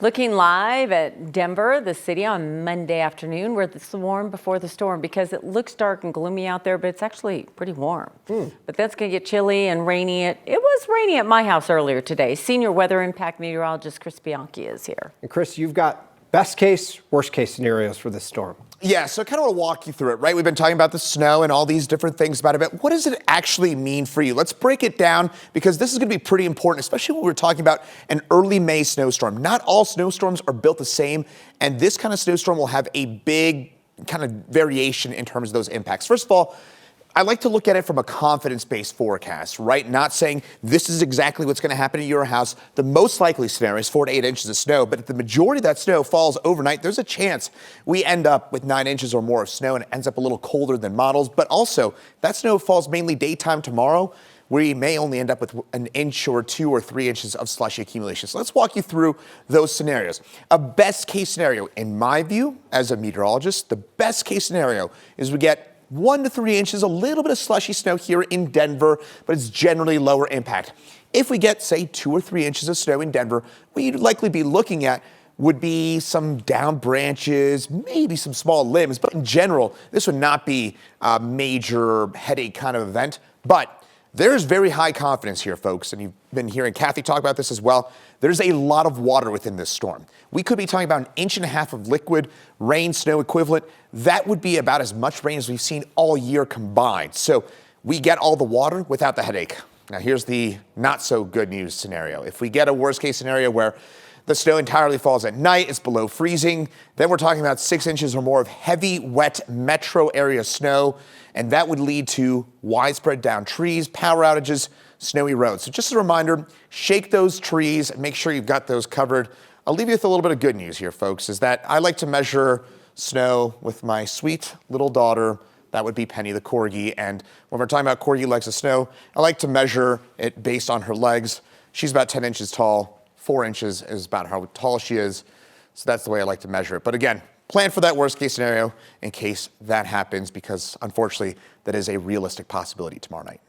Looking live at Denver, the city, on Monday afternoon. We're the warm before the storm because it looks dark and gloomy out there, but it's actually pretty warm. But that's going to get chilly and rainy. It was rainy at my house earlier today. Senior weather impact meteorologist Chris Bianchi is here. And Chris, you've got best case, worst case scenarios for this storm. Yeah, so I kind of want to walk you through it, right? We've been talking about the snow and all these different things about it, but what does it actually mean for you? Let's break it down because this is going to be pretty important, especially when we're talking about an early May snowstorm. Not all snowstorms are built the same, and this kind of snowstorm will have a big kind of variation in terms of those impacts. First of all, I like to look at it from a confidence-based forecast, right? Not saying this is exactly what's going to happen at your house. The most likely scenario is 4 to 8 inches of snow, but if the majority of that snow falls overnight, there's a chance we end up with 9 inches or more of snow, and it ends up a little colder than models. But also, that snow falls mainly daytime tomorrow. We may only end up with an inch or 2 or 3 inches of slushy accumulation. So let's walk you through those scenarios. A best case scenario, in my view, as a meteorologist, the best case scenario is we get 1 to 3 inches, a little bit of slushy snow here in Denver, but it's generally lower impact. If we get, say, 2 or 3 inches of snow in Denver, what you'd likely be looking at would be some down branches, maybe some small limbs, but in general, this would not be a major headache kind of event. But there's very high confidence here, folks, and you've been hearing Kathy talk about this as well. There's a lot of water within this storm. We could be talking about 1.5 inches of liquid rain, snow equivalent. That would be about as much rain as we've seen all year combined. So we get all the water without the headache. Now, here's the not so good news scenario. If we get a worst case scenario where the snow entirely falls at night, it's below freezing, then we're talking about 6 inches or more of heavy, wet metro area snow, and that would lead to widespread downed trees, power outages, snowy roads. So just a reminder, shake those trees and make sure you've got those covered. I'll leave you with a little bit of good news here, folks, is that I like to measure snow with my sweet little daughter. That would be Penny the Corgi. And when we're talking about Corgi legs of snow, I like to measure it based on her legs. She's about 10 inches tall. 4 inches is about how tall she is. So that's the way I like to measure it. But again, plan for that worst case scenario in case that happens, because unfortunately, that is a realistic possibility tomorrow night.